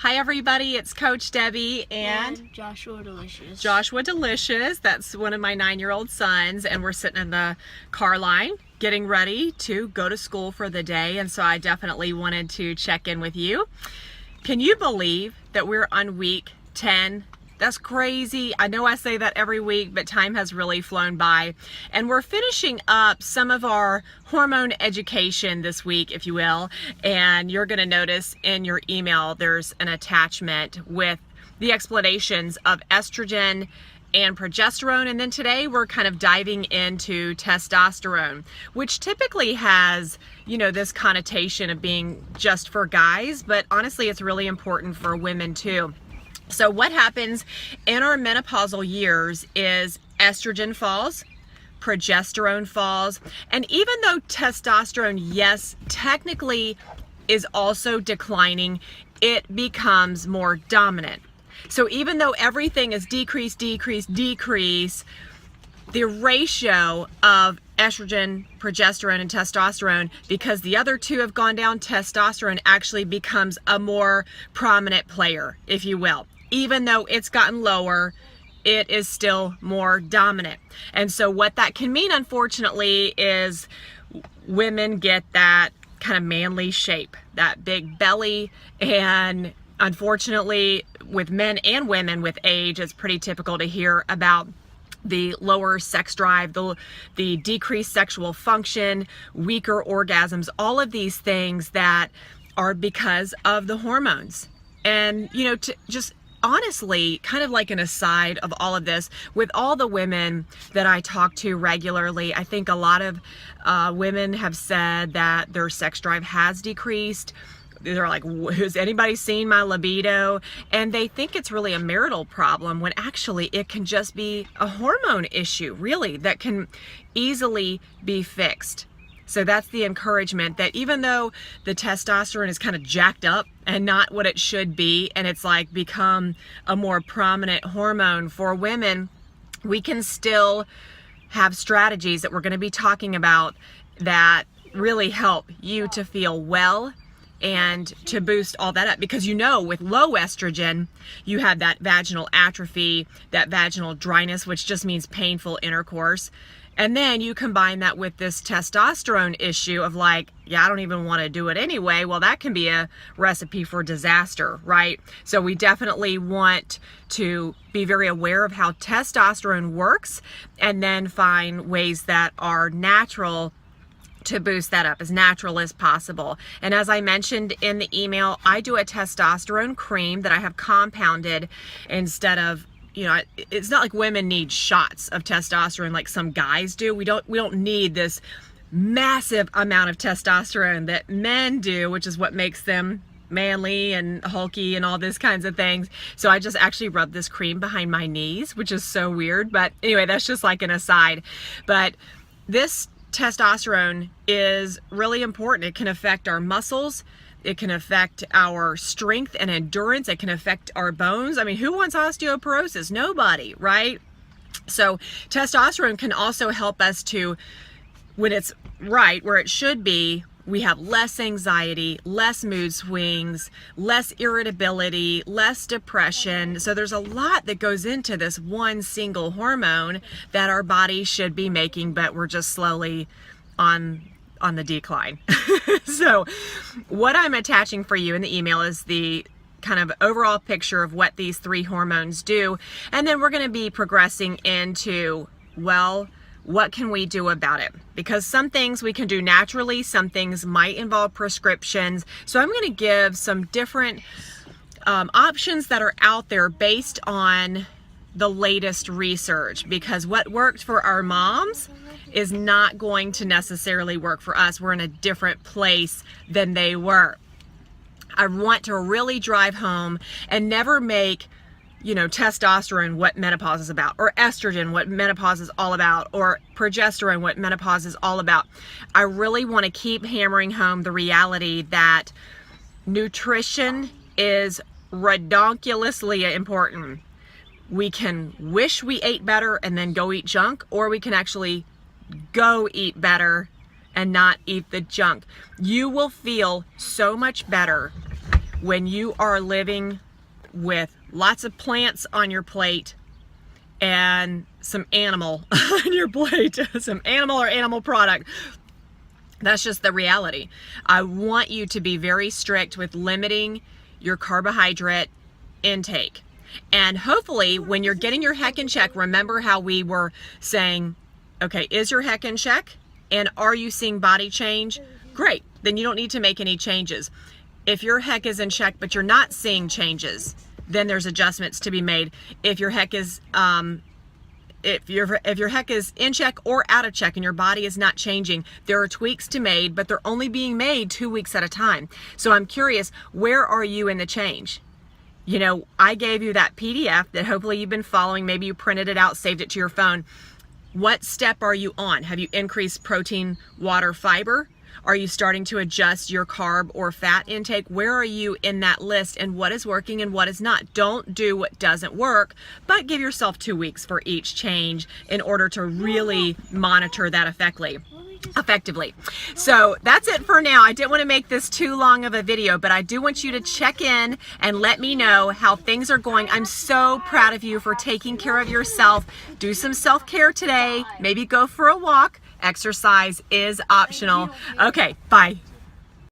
Hi everybody, it's Coach Debbie and Joshua Delicious. Joshua Delicious. That's one of my 9-year-old sons, and we're sitting in the car line getting ready to go to school for the day, and so I definitely wanted to check in with you. Can you believe that we're on week 10? That's crazy. I know I say that every week, but time has really flown by. And we're finishing up some of our hormone education this week, if you will. And you're going to notice in your email there's an attachment with the explanations of estrogen and progesterone. And then today we're kind of diving into testosterone, which typically has, this connotation of being just for guys, but honestly, it's really important for women too. So what happens in our menopausal years is estrogen falls, progesterone falls, and even though testosterone, yes, technically is also declining, it becomes more dominant. So even though everything is decrease, the ratio of estrogen, progesterone, and testosterone, because the other two have gone down, testosterone actually becomes a more prominent player, if you will. Even though it's gotten lower, it is still more dominant. And so what that can mean, unfortunately, is women get that kind of manly shape, that big belly, and unfortunately, with men and women with age, it's pretty typical to hear about the lower sex drive, the decreased sexual function, weaker orgasms, all of these things that are because of the hormones. And, just honestly, kind of like an aside of all of this, with all the women that I talk to regularly, I think a lot of women have said that their sex drive has decreased. They're like, has anybody seen my libido? And they think it's really a marital problem when actually it can just be a hormone issue, really, that can easily be fixed. So that's the encouragement, that even though the testosterone is kind of jacked up and not what it should be, and it's like become a more prominent hormone for women, we can still have strategies that we're going to be talking about that really help you to feel well and to boost all that up. Because with low estrogen, you have that vaginal atrophy, that vaginal dryness, which just means painful intercourse. And then you combine that with this testosterone issue of I don't even want to do it anyway. Well, that can be a recipe for disaster, right? So we definitely want to be very aware of how testosterone works and then find ways that are natural to boost that up, as natural as possible. And as I mentioned in the email, I do a testosterone cream that I have compounded instead of, it's not like women need shots of testosterone like some guys do. We don't need this massive amount of testosterone that men do, which is what makes them manly and hulky and all these kinds of things. So I just actually rub this cream behind my knees, which is so weird. But anyway, that's just like an aside. But this testosterone is really important. It can affect our muscles. It can affect our strength and endurance. It can affect our bones. I mean, who wants osteoporosis? Nobody, right? So testosterone can also help us to, when it's right where it should be, we have less anxiety, less mood swings, less irritability, less depression. So there's a lot that goes into this one single hormone that our body should be making, but we're just slowly on the decline. So what I'm attaching for you in the email is the kind of overall picture of what these 3 hormones do. And then we're going to be progressing into, what can we do about it? Because some things we can do naturally, some things might involve prescriptions. So I'm going to give some different options that are out there based on the latest research, because what worked for our moms is not going to necessarily work for us. We're in a different place than they were. I want to really drive home and never make testosterone what menopause is about, or estrogen what menopause is all about, or progesterone what menopause is all about. I really want to keep hammering home the reality that nutrition is redonkulously important. We can wish we ate better and then go eat junk, or we can actually go eat better and not eat the junk. You will feel so much better when you are living with lots of plants on your plate and some animal on your plate, some animal or animal product. That's just the reality. I want you to be very strict with limiting your carbohydrate intake. And hopefully when you're getting your heck in check, remember how we were saying, okay, is your heck in check? And are you seeing body change? Great, then you don't need to make any changes. If your heck is in check, but you're not seeing changes, then there's adjustments to be made. If your heck is if your heck is in check or out of check and your body is not changing, there are tweaks to made, but they're only being made 2 weeks at a time. So I'm curious, where are you in the change? You know, I gave you that PDF that hopefully you've been following. Maybe you printed it out, saved it to your phone. What step are you on? Have you increased protein, water, fiber? Are you starting to adjust your carb or fat intake? Where are you in that list, and what is working and what is not? Don't do what doesn't work, but give yourself 2 weeks for each change in order to really monitor that effectively. So that's it for now. I didn't want to make this too long of a video, but I do want you to check in and let me know how things are going. I'm so proud of you for taking care of yourself. Do some self-care today. Maybe go for a walk. Exercise is optional. Okay, bye.